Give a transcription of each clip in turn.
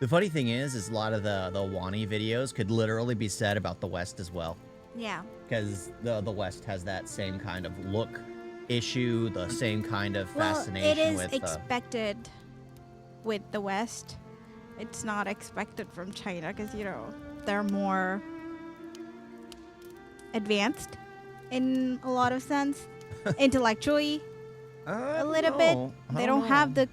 The funny thing is a lot of the Wani videos could literally be said about the West as well. Yeah. Because the West has that same kind of look issue, the same kind of fascination it is with expected with the West. It's not expected from China because, you know, they're more advanced in a lot of sense. Intellectually, a little bit. They don't have the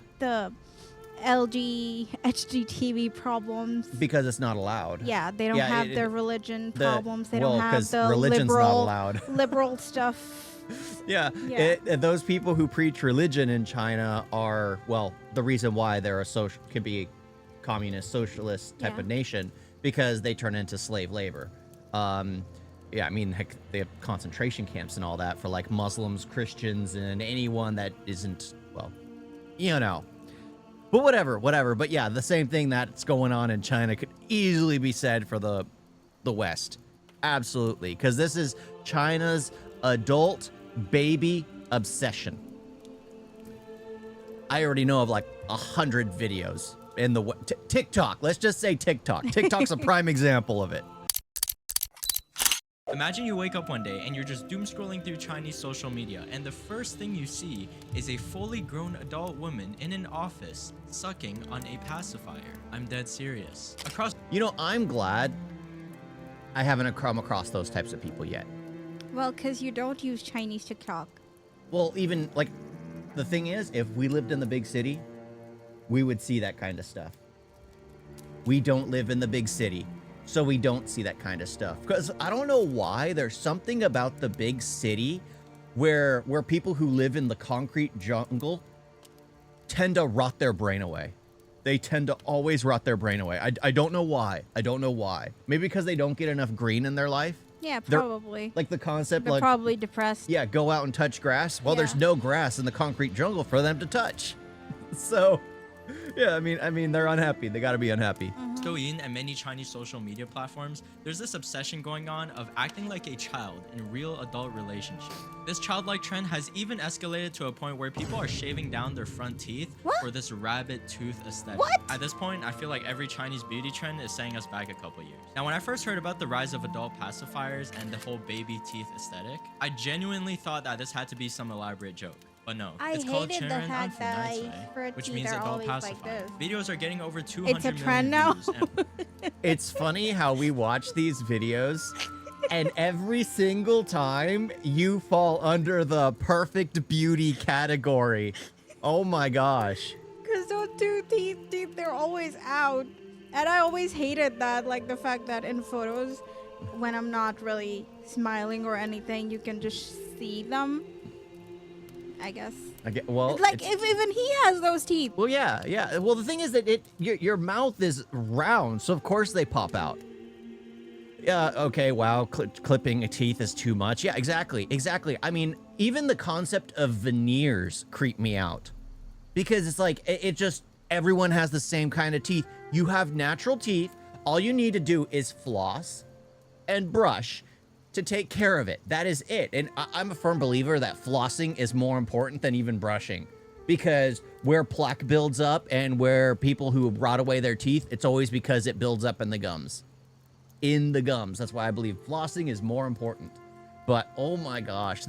LG HGTV problems. Because it's not allowed. Yeah, they don't have their religion problems. They don't have because the religion's not allowed. liberal stuff. Yeah, those people who preach religion in China are, well, the reason why they're could be a communist, socialist type of nation, because they turn into slave labor. Yeah, I mean, heck, they have concentration camps and all that for like Muslims, Christians, and anyone that isn't, well, you know. But whatever. But yeah, the same thing that's going on in China could easily be said for the West. Absolutely, because this is China's adult baby obsession. I already know of like 100 videos in the TikTok. Let's just say TikTok. TikTok's a prime example of it. Imagine you wake up one day and you're just doom scrolling through Chinese social media, and the first thing you see is a fully grown adult woman in an office sucking on a pacifier. I'm dead serious. You know, I'm glad I haven't come across those types of people yet. Well, because you don't use Chinese TikTok. Well, even like the thing is, if we lived in the big city, we would see that kind of stuff. We don't live in the big city, so we don't see that kind of stuff. Because I don't know why, there's something about the big city where people who live in the concrete jungle tend to rot their brain away. They tend to always rot their brain away. I don't know why. I don't know why. Maybe because they don't get enough green in their life. Yeah, probably. Like the concept, they're like, probably depressed. yeah, go out and touch grass. Well, there's no grass in the concrete jungle for them to touch. So, yeah, I mean, they're unhappy. They got to be unhappy. Douyin and many Chinese social media platforms, there's this obsession going on of acting like a child in a real adult relationship. This childlike trend has even escalated to a point where people are shaving down their front teeth for this rabbit tooth aesthetic. At this point, I feel like every Chinese beauty trend is setting us back a couple years. Now, when I first heard about the rise of adult pacifiers and the whole baby teeth aesthetic, I genuinely thought that this had to be some elaborate joke. But no, it's called hated the fact that which means adult pacifier. Videos are getting over 200 million views. It's a trend now. It's funny how we watch these videos, and every single time you fall under the perfect beauty category. Oh my gosh. Because those two teeth, they're always out. And I always hated that, like the fact that in photos, when I'm not really smiling or anything, you can just see them. I guess. Well, like if even he has those teeth. Well, yeah. Well, the thing is that your mouth is round, so of course they pop out. Yeah. Okay. Wow. Clipping a teeth is too much. Yeah. Exactly. I mean, even the concept of veneers creep me out, because it's like it just everyone has the same kind of teeth. You have natural teeth. All you need to do is floss and brush to take care of it. That is it. And I'm a firm believer that flossing is more important than even brushing, because where plaque builds up and where people who rot away their teeth, it's always because it builds up in the gums. That's why I believe flossing is more important. But oh my gosh,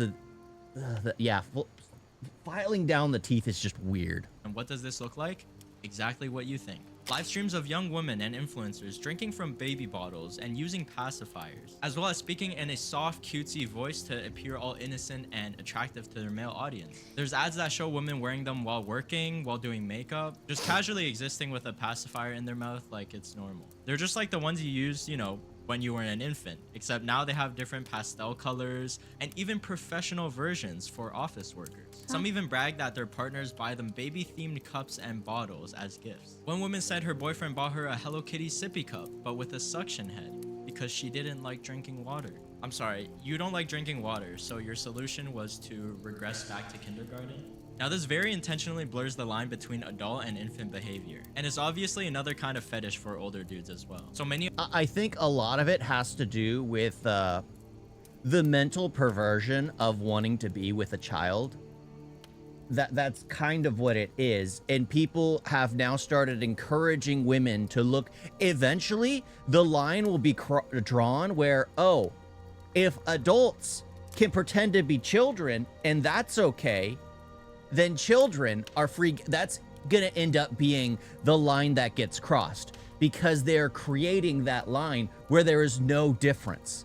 filing down the teeth is just weird. And what does this look like? Exactly what you think. Live streams of young women and influencers drinking from baby bottles and using pacifiers, as well as speaking in a soft, cutesy voice to appear all innocent and attractive to their male audience. There's ads that show women wearing them while working, while doing makeup, just casually existing with a pacifier in their mouth like it's normal. They're just like the ones you use, you know, when you were an infant, except now they have different pastel colors and even professional versions for office workers. Some even brag that their partners buy them baby-themed cups and bottles as gifts. One woman said her boyfriend bought her a Hello Kitty sippy cup, but with a suction head, because she didn't like drinking water. I'm sorry, you don't like drinking water, so your solution was to regress back to kindergarten? Now, this very intentionally blurs the line between adult and infant behavior, and is obviously another kind of fetish for older dudes as well. So many— I think a lot of it has to do with the mental perversion of wanting to be with a child. that's kind of what it is. And people have now started encouraging women to look. Eventually, the line will be drawn where, oh, if adults can pretend to be children and that's okay, then children are free. That's gonna end up being the line that gets crossed, because they're creating that line where there is no difference.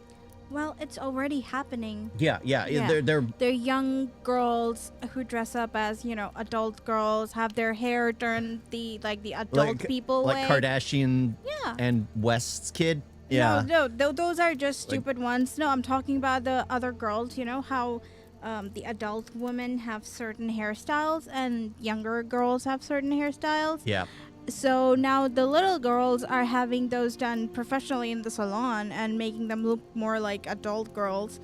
Well, it's already happening. Yeah. They're young girls who dress up as, adult girls, have their hair turned the adult people like way. Kardashian Yeah. and West's kid. Yeah. No, those are just stupid ones. No, I'm talking about the other girls. You know how the adult women have certain hairstyles and younger girls have certain hairstyles? Yeah. So now the little girls are having those done professionally in the salon and making them look more like adult girls.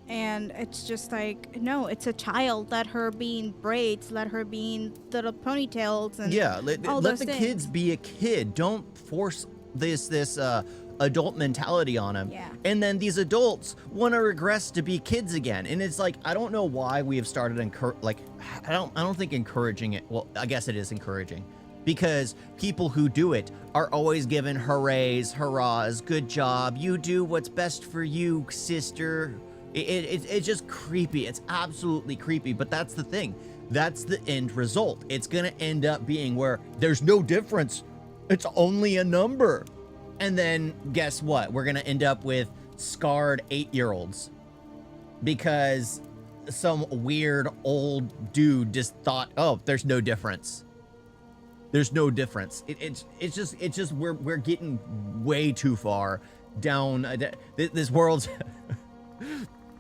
And it's just like, no, it's a child. Let her be in braids. Let her be in little ponytails. And let the kids be a kid. Don't force this adult mentality on them. Yeah. And then these adults want to regress to be kids again. And it's like, I don't know why we have started I don't think encouraging it. Well, I guess it is encouraging, because people who do it are always given hoorays, hurrahs, good job, you do what's best for you, sister. It's just creepy. It's absolutely creepy. But that's the thing. That's the end result. It's going to end up being where there's no difference. It's only a number. And then guess what? We're going to end up with scarred 8-year-olds because some weird old dude just thought, oh, there's no difference. There's no difference. It's just we're getting way too far down this world's.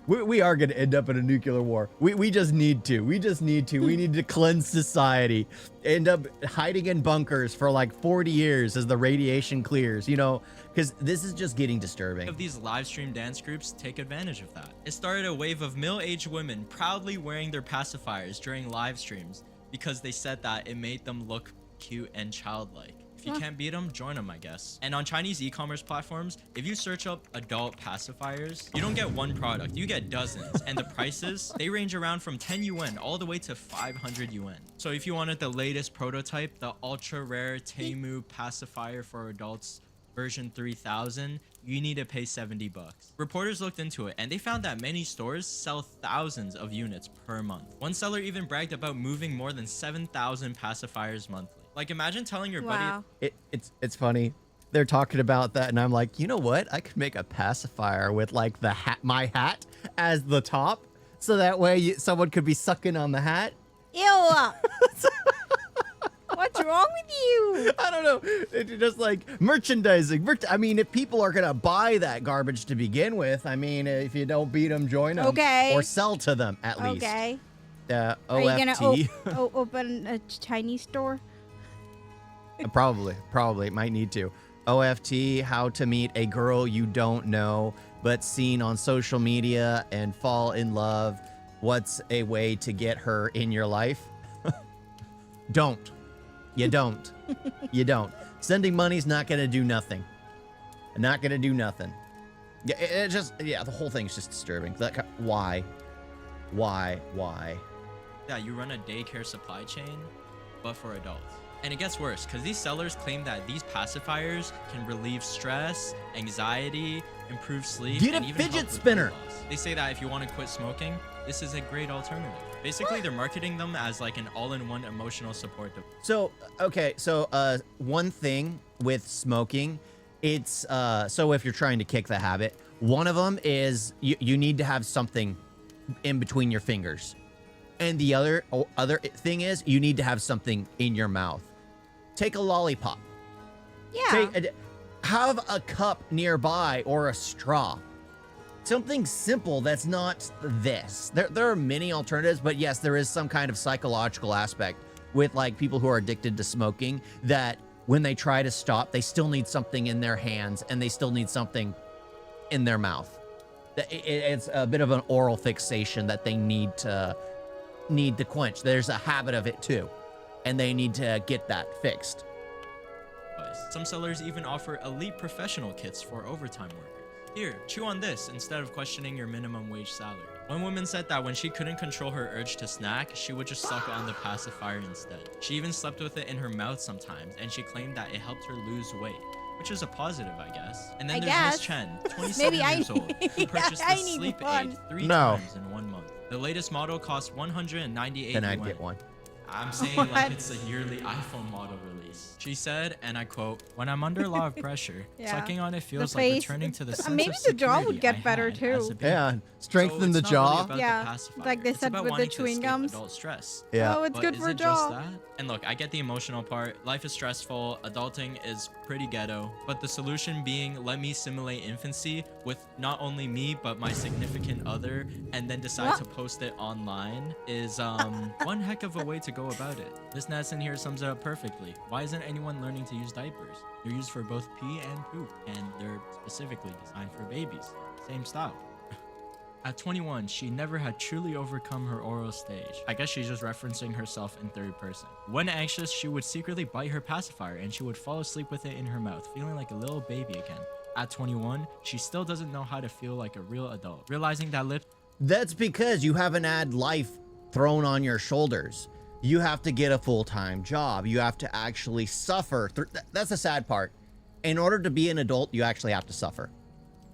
We are going to end up in a nuclear war. We just need to. We need to cleanse society. End up hiding in bunkers for like 40 years as the radiation clears, because this is just getting disturbing. Of these live stream dance groups take advantage of that. It started a wave of middle-aged women proudly wearing their pacifiers during live streams because they said that it made them look cute and childlike. If you can't beat them, join them, I guess. And on Chinese e-commerce platforms, if you search up adult pacifiers, you don't get one product, you get dozens. And the prices, they range around from 10 yuan all the way to 500 yuan. So if you wanted the latest prototype, the ultra rare Temu pacifier for adults version 3000, you need to pay 70 bucks. Reporters looked into it and they found that many stores sell thousands of units per month. One seller even bragged about moving more than 7,000 pacifiers monthly. Like, imagine telling your buddy. It's funny. They're talking about that, and I'm like, you know what? I could make a pacifier with like the hat, my hat, as the top, so that way someone could be sucking on the hat. Ew! What's wrong with you? I don't know. It's just like merchandising. I mean, if people are gonna buy that garbage to begin with, I mean, if you don't beat them, join them. Okay. Or sell to them at least. Okay. OFT. Are you gonna open a Chinese store? Probably might need to. OFT, how to meet a girl you don't know but seen on social media and fall in love. What's a way to get her in your life? Don't. You don't. You don't. Sending money's not gonna do nothing. Not gonna do nothing. Yeah, the whole thing's just disturbing. Why? Yeah, you run a daycare supply chain, but for adults. And it gets worse because these sellers claim that these pacifiers can relieve stress, anxiety, improve sleep, Get and a even fidget help with spinner. weight loss. They say that if you want to quit smoking, this is a great alternative. Basically, they're marketing them as like an all-in-one emotional support device. So, okay, one thing with smoking, it's, so if you're trying to kick the habit, one of them is you need to have something in between your fingers. And the other thing is you need to have something in your mouth. Take a lollipop. Yeah. Have a cup nearby or a straw. Something simple that's not this. There are many alternatives, but yes, there is some kind of psychological aspect with like people who are addicted to smoking that when they try to stop, they still need something in their hands and they still need something in their mouth. It's a bit of an oral fixation that they need to quench. There's a habit of it too, and they need to get that fixed. Some sellers even offer elite professional kits for overtime workers. Here, chew on this instead of questioning your minimum wage salary. One woman said that when she couldn't control her urge to snack, she would just suck on the pacifier instead. She even slept with it in her mouth sometimes, and she claimed that it helped her lose weight. Which is a positive, I guess. And then there's Miss Chen, 27 years old, who purchased the sleep aid 3 times in 1 month. The latest model costs 198 Then I'd yuan. get one. I'm saying like it's a yearly iPhone model release. She said, and I quote, "When I'm under a lot of pressure, Yeah. sucking on it feels The like face, returning to the sense maybe of the jaw would security get I better had too. as a baby." Yeah, strengthen So the it's not really jaw. about Yeah, the pacifier. like they It's said about with the wanting to chewing escape gums. adult stress. Yeah. Oh, it's But good is for it just jaw. that? And look, I get the emotional part. Life is stressful. Adulting is pretty ghetto. But the solution being, let me simulate infancy with not only me, but my significant other, and then decide to post it online is one heck of a way to go about it. This Nathan here sums it up perfectly. Why isn't anyone learning to use diapers? They're used for both pee and poop, and they're specifically designed for babies. Same style. At 21, she never had truly overcome her oral stage. I guess she's just referencing herself in third person. When anxious, she would secretly bite her pacifier and she would fall asleep with it in her mouth, feeling like a little baby again. At 21, she still doesn't know how to feel like a real adult. Realizing that lips That's because you haven't had life thrown on your shoulders. You have to get a full-time job. You have to actually suffer. That's the sad part. In order to be an adult, you actually have to suffer.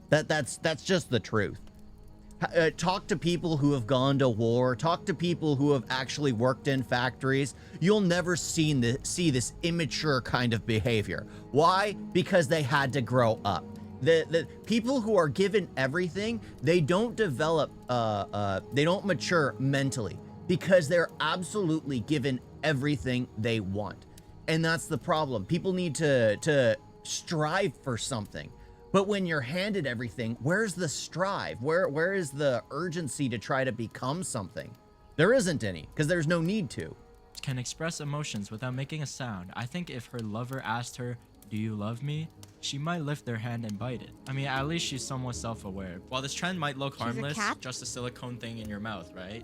That's just the truth. Talk to people who have gone to war. Talk to people who have actually worked in factories. You'll never see this immature kind of behavior. Why? Because they had to grow up. The people who are given everything, they don't develop, they don't mature mentally because they're absolutely given everything they want. And that's the problem. People need to strive for something. But when you're handed everything, where's the strive? Where is the urgency to try to become something? There isn't any, because there's no need to. can express emotions without making a sound. I think if her lover asked her, "Do you love me?" she might lift their hand and bite it. I mean, at least she's somewhat self-aware. While this trend might look harmless, just a silicone thing in your mouth, right?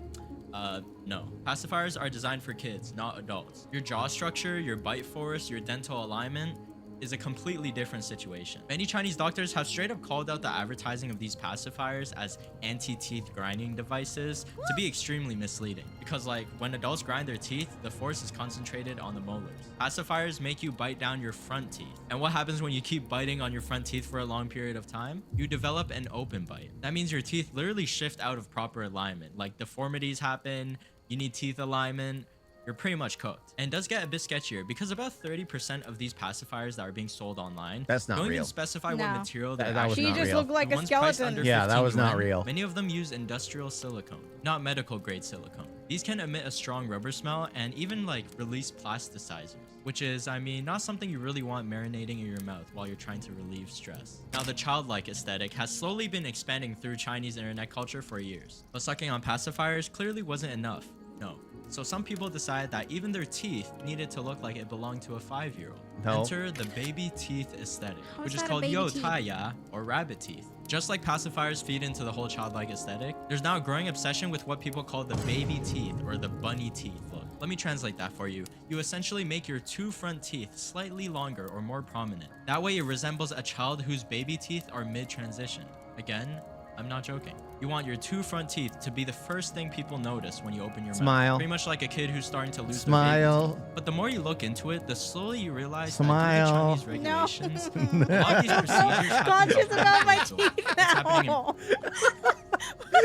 No. Pacifiers are designed for kids, not adults. Your jaw structure, your bite force, your dental alignment is a completely different situation. Many Chinese doctors have straight up called out the advertising of these pacifiers as anti-teeth grinding devices to be extremely misleading. Because like when adults grind their teeth, the force is concentrated on the molars. Pacifiers make you bite down your front teeth. And what happens when you keep biting on your front teeth for a long period of time? You develop an open bite. That means your teeth literally shift out of proper alignment. Like deformities happen, you need teeth alignment, you're pretty much cooked. And it does get a bit sketchier because about 30% of these pacifiers that are being sold online That's not don't real. even specify what No. material That they're was actually not She just real. looked like The a ones priced skeleton. under Yeah, that 15 was not yuan, real. Many of them use industrial silicone, not medical grade silicone. These can emit a strong rubber smell and even like release plasticizers, which is, I mean, not something you really want marinating in your mouth while you're trying to relieve stress. Now, the childlike aesthetic has slowly been expanding through Chinese internet culture for years, but sucking on pacifiers clearly wasn't enough. No. So some people decided that even their teeth needed to look like it belonged to a 5-year-old. No. Enter the baby teeth aesthetic, How which is is that a called baby yo teeth? taya or rabbit teeth. Just like pacifiers feed into the whole childlike aesthetic, there's now a growing obsession with what people call the baby teeth or the bunny teeth look. Let me translate that for you. You essentially make your 2 front teeth slightly longer or more prominent. That way it resembles a child whose baby teeth are mid-transition. Again, I'm not joking. You want your 2 front teeth to be the first thing people notice when you open your Smile. mouth. Pretty much like a kid who's starting to lose Smile. their baby teeth. But the more you look into it, the slowly you realize Smile. that due to Chinese regulations, No. a lot of these procedures have to Conscious be about my so teeth it's happening in now.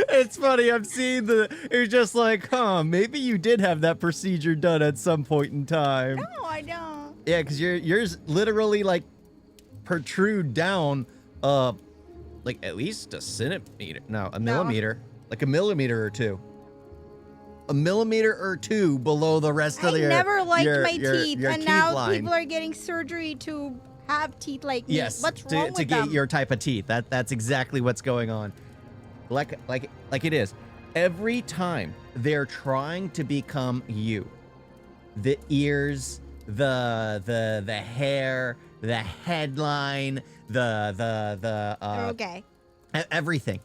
It's funny. I'm seeing it's just like, huh, maybe you did have that procedure done at some point in time. No, I don't. Yeah, because yours literally like protrude down, like at least a centimeter. No, a millimeter. Like a millimeter or two. A millimeter or two below the rest of I your. never liked your- my your- teeth, your and teeth now line. people are getting surgery to have teeth like me. Yes, What's to, wrong to with get them? your type of teeth. That's exactly what's going on. Like it is. Every time they're trying to become you, the ears, the hair, the headline, They're okay. Everything.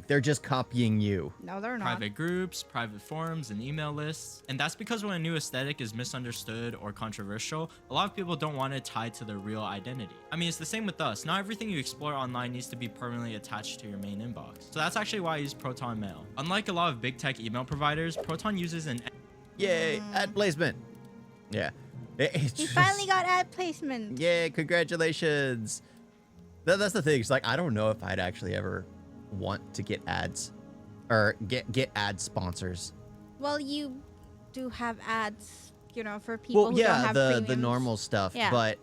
They're just copying you. No, they're not. Private groups, private forums, and email lists. And that's because when a new aesthetic is misunderstood or controversial, a lot of people don't want it tied to their real identity. I mean, it's the same with us. Not everything you explore online needs to be permanently attached to your main inbox. So that's actually why I use Proton Mail. Unlike a lot of big tech email providers, Proton uses an... Yay, ad placement. Yeah. He finally got ad placement. Yay, congratulations. That's the thing. It's like, I don't know if I'd actually ever want to get ads or get ad sponsors. Well, you do have ads, you know, for people who don't have the premiums. normal stuff. Yeah. But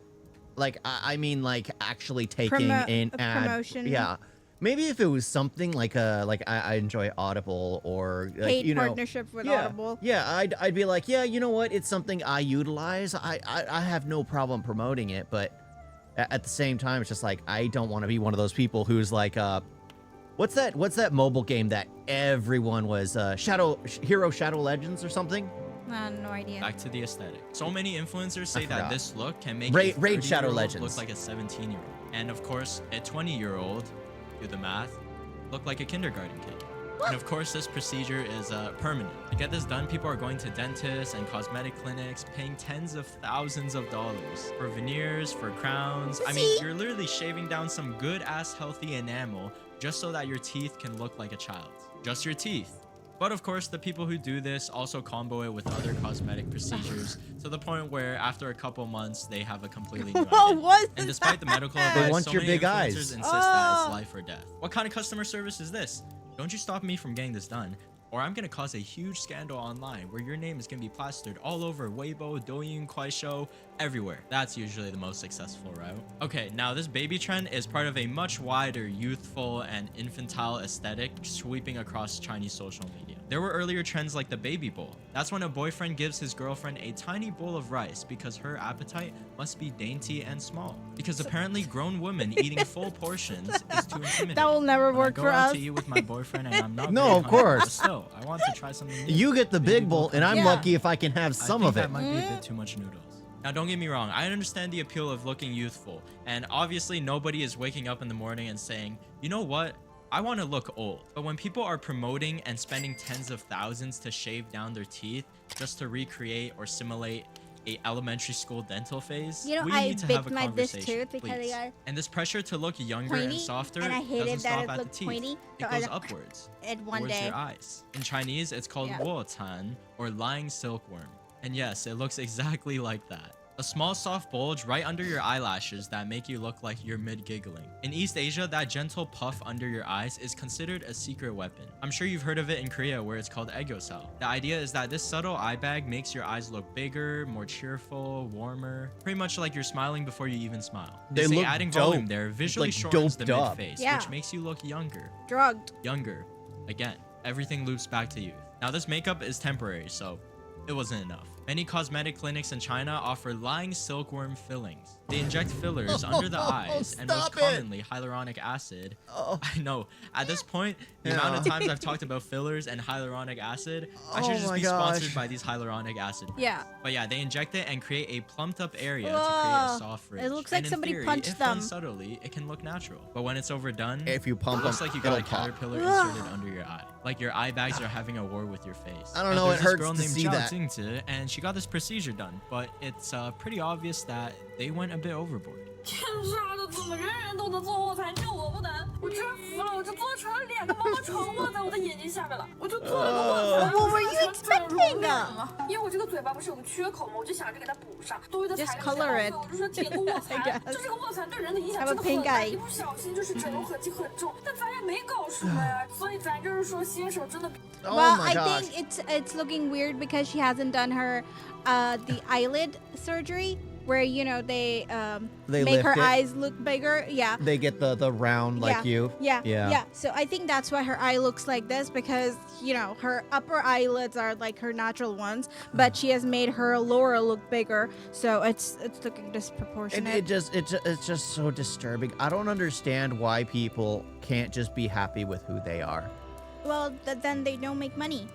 like, I mean, like actually taking an ad. Promotion. Yeah. Maybe if it was something like I enjoy Audible or like, Paid you know, partnership with yeah, Audible. Yeah, I'd be like, yeah, you know what? It's something I utilize. I have no problem promoting it, but at the same time, it's just like I don't want to be one of those people who's like, what's that mobile game that everyone was Hero Shadow Legends or something? No idea. Back to the aesthetic. So many influencers say that forgot. this look can make Raid a 30-year-old Shadow Legends look like a 17-year-old. And of course, a 20-year-old, do the math, look like a kindergarten kid. And of course, this procedure is permanent. To get this done, people are going to dentists and cosmetic clinics, paying tens of thousands of dollars for veneers, for crowns. I mean, you're literally shaving down some good-ass healthy enamel just so that your teeth can look like a child's. Just your teeth. But of course, the people who do this also combo it with other cosmetic procedures to the point where after a couple months, they have a completely new identity. And despite the medical advice, want so your many big eyes. influencers insist that it's life or death. What kind of customer service is this? Don't you stop me from getting this done, or I'm gonna cause a huge scandal online where your name is gonna be plastered all over Weibo, Douyin, Kuaishou, everywhere. That's usually the most successful route. Okay, now this baby trend is part of a much wider youthful and infantile aesthetic sweeping across Chinese social media. There were earlier trends like the baby bowl. That's when a boyfriend gives his girlfriend a tiny bowl of rice because her appetite must be dainty and small. Because apparently grown women eating full portions is too intimidating. That will never work When for I go out us. to eat with my boyfriend and I'm not No, very of hungry, course. but still, I want to try something new. You get the big bowl, and I'm Yeah. lucky if I can have some of it. That might be a bit too much noodles. Now, don't get me wrong. I understand the appeal of looking youthful, and obviously nobody is waking up in the morning and saying, you know what? I want to look old. But when people are promoting and spending tens of thousands to shave down their teeth just to recreate or simulate a elementary school dental phase, You know, we I need to bit have a my this conversation, tooth because please. they are And this pressure to look younger and pointy, softer and I hated doesn't that stop it at the looked teeth. pointy, It so I goes don't- upwards. it one Towards day. your eyes. In Chinese, it's called Yeah. Wuotan, or lying silkworm. And yes, it looks exactly like that. A small soft bulge right under your eyelashes that make you look like you're mid-giggling. In East Asia, that gentle puff under your eyes is considered a secret weapon. I'm sure you've heard of it in Korea where it's called aegyeosal. The idea is that this subtle eye bag makes your eyes look bigger, more cheerful, warmer. Pretty much like you're smiling before you even smile. They say look adding dope, volume there visually like shortens the doped up. mid-face, Yeah. which makes you look younger. drugged. Younger. Again, everything loops back to youth. Now this makeup is temporary, so it wasn't enough. Many cosmetic clinics in China offer lying silkworm fillings. They inject fillers under the eyes and most Stop it. commonly hyaluronic acid. Oh. I know. At this point, the amount of times I've talked about fillers and hyaluronic acid, I should Oh just my be gosh. sponsored by these hyaluronic acid. Yeah. But yeah, they inject it and create a plumped up area to create Whoa. a soft ridge. It looks And like in somebody theory, punched if them. done subtly, it can look natural. But when it's overdone, If you pump it looks them, like you got a it'll pop. caterpillar inserted under your eye. Like your eye bags are having a war with your face. I don't Now, know, there's it this hurts girl to named see Zhao that. Jingzi, and she got this procedure done, but it's pretty obvious that they went a bit overboard. 天杀的，怎么人人都能做卧蚕，就我不能？我真服了，我就做成了脸跟毛毛虫卧在我的眼睛下面了，我就做了个卧蚕。 What were you 我想这样 expecting 容忍了，因为我这个嘴巴不是有个缺口吗？我就想着给它补上，多余的 Just 材料 color 减 it. 耗费，我就说点个卧蚕 I guess.。就这个卧蚕对人的影响 Have a 真的 pink 很大， eye. 一不小心就是整容痕迹很重，但咱也没搞出来啊，所以咱就是说新手真的。 Oh Well, my I gosh. think it's looking weird because she hasn't done her the eyelid surgery where you know they They make her lift it. eyes look bigger. Yeah. They get the round like yeah. you. Yeah, Yeah. yeah. So I think that's why her eye looks like this because you know her upper eyelids are like her natural ones, but she has made her lower look bigger, so it's looking And disproportionate. it's just so disturbing. I don't understand why people can't just be happy with who they are. Well, then they don't make money.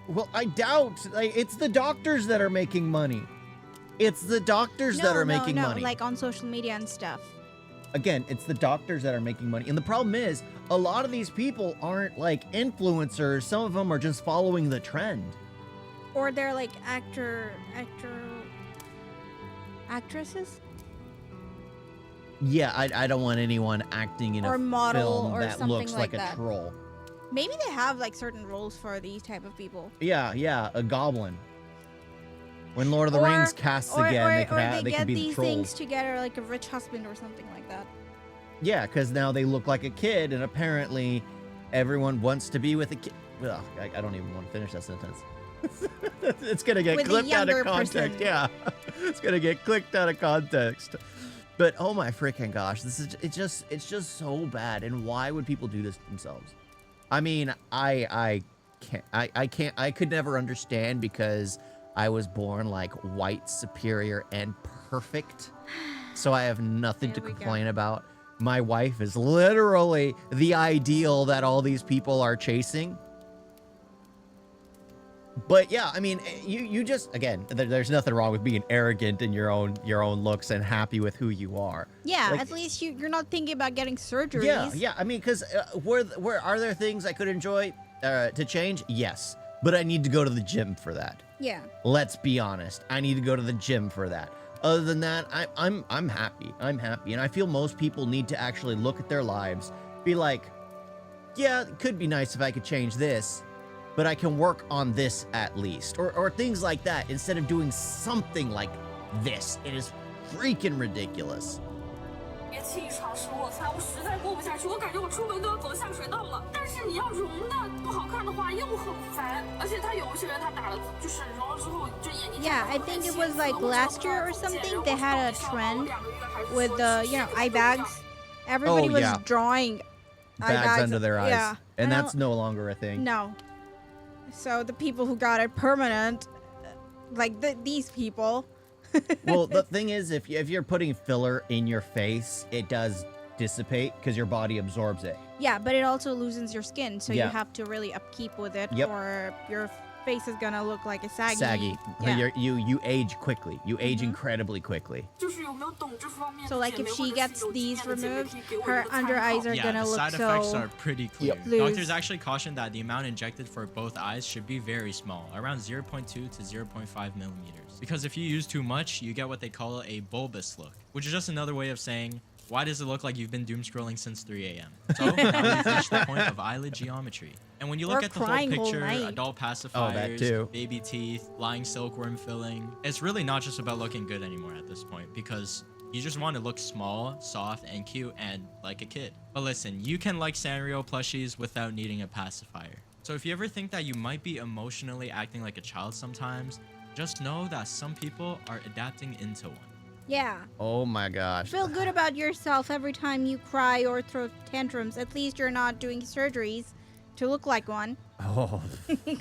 Well, I doubt. Like, it's the doctors that are making money. It's the doctors that are making money. like on social media and stuff. again, it's the doctors that are making money. And the problem is, a lot of these people aren't like influencers. Some of them are just following the trend. Or they're like actresses? Yeah, I don't want anyone acting in Or a model film or that something looks like like that. a troll. Maybe they have like certain rules for these type of people. Yeah, a goblin. When Lord of the Rings casts again, they could get be the these trolls. things together like a rich husband or something like that. Yeah, because now they look like a kid, and apparently everyone wants to be with a kid. Well, I don't even want to finish that sentence. It's gonna get With the clipped out of younger context. person. Yeah, it's gonna get clicked out of context. But oh my freaking gosh, it's just so bad. And why would people do this to themselves? I mean, I could never understand because I was born like white, superior, and perfect. So I have nothing to There we go. complain about. My wife is literally the ideal that all these people are chasing. But yeah, I mean, you just, again, there's nothing wrong with being arrogant in your own looks and happy with who you are. Yeah, Like- at least you're not thinking about getting surgeries. Yeah. I mean, because where are there things I could enjoy to change? Yes, but I need to go to the gym for that. Yeah. Let's be honest. I need to go to the gym for that. Other than that, I'm happy. I'm happy, and I feel most people need to actually look at their lives, be like, yeah, it could be nice if I could change this, but I can work on this at least, or things like that, instead of doing something like this. It is freaking ridiculous. 别轻易尝试卧蚕，我实在过不下去，我感觉我出门都要走下水道了。但是你要融的不好看的话又很烦，而且他有一些人他打了就是融了之后就眼睛。 Yeah, I think it was like last year or something. They had a trend with the eye bags. Everybody Oh, was yeah. drawing eye Bags under their eyes, Yeah, and I that's don't- no longer a thing. no. So the people who got it permanent, like these people. Well, the thing is, if you're putting filler in your face, it does dissipate because your body absorbs it. Yeah, but it also loosens your skin, so Yeah. you have to really upkeep with it, Yep. or your face is gonna look like a saggy. Saggy. Yeah. You age quickly. You age Mhm. incredibly quickly. 就是有没有懂这方面的 So like 姐 if 妹 she 或者是 gets 有经 these 验的姐妹 removed, 可以给我一 her 个参 under 考。 eyes are Yeah, gonna the look side effects so are pretty clear. Yep. Doctors loose. actually caution that the amount injected for both eyes should be very small, around 0.2 to 0.5 millimeters. Because if you use too much, you get what they call a bulbous look, which is just another way of saying, why does it look like you've been doom scrolling since 3 a.m.? So now we've reached the point of eyelid geometry. And when you look Or at the whole crying whole picture, night. adult Oh, that pacifiers, too. baby teeth, lying silkworm filling, it's really not just about looking good anymore at this point, because you just want to look small, soft, and cute, and like a kid. But listen, you can like Sanrio plushies without needing a pacifier. So if you ever think that you might be emotionally acting like a child sometimes, just know that some people are adapting into one. Yeah. Oh my gosh. Feel good about yourself every time you cry or throw tantrums. At least you're not doing surgeries to look like one. Oh,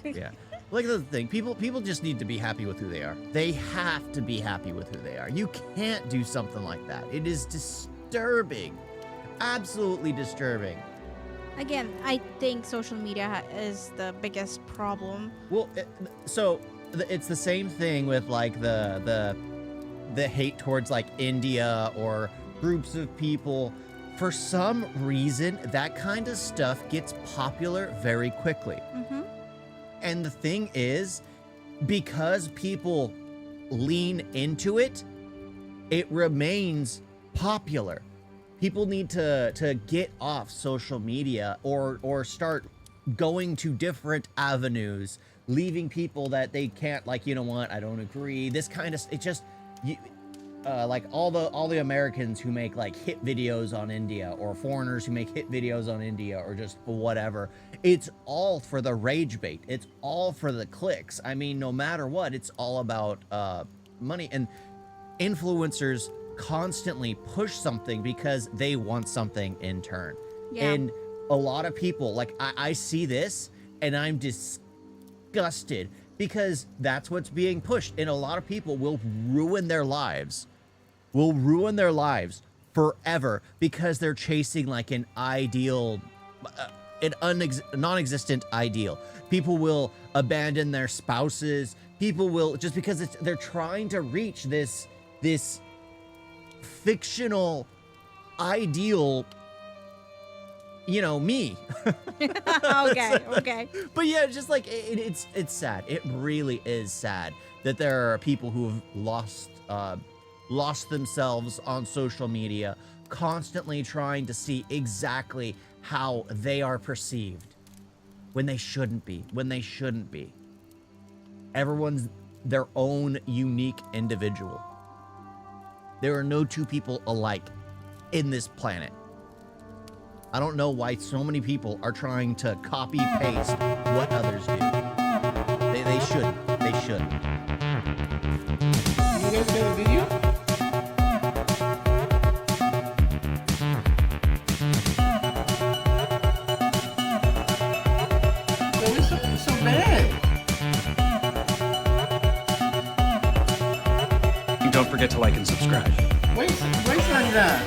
yeah. Like the thing, people just need to be happy with who they are. They have to be happy with who they are. You can't do something like that. It is disturbing. Absolutely disturbing. Again, I think social media is the biggest problem. Well, it's the same thing with like the hate towards like India or groups of people. For some reason, that kind of stuff gets popular very quickly. Mm-hmm. And the thing is, because people lean into it, it remains popular. People need to get off social media or start going to different avenues, leaving people that they can't, like, you know what, I don't agree. This kind of, it just, like all the Americans who make like hit videos on India, or foreigners who make hit videos on India, or just whatever, it's all for the rage bait. It's all for the clicks. I mean, no matter what, it's all about money. And influencers constantly push something because they want something in turn. Yeah. And a lot of people, like, I see this and I'm disgusted because that's what's being pushed. And a lot of people will ruin their lives forever because they're chasing like an ideal, non-existent ideal. People will abandon their spouses. People will, just because they're trying to reach this fictional ideal, you know, me. Okay. But yeah, just like it's sad. It really is sad that there are people who have lost themselves on social media, constantly trying to see exactly how they are perceived when they shouldn't be. Everyone's their own unique individual. There are no two people alike in this planet. I don't know why so many people are trying to copy paste what others do. They shouldn't. They shouldn't. You guys got a video? So bad. And don't forget to like and subscribe. Wait on that.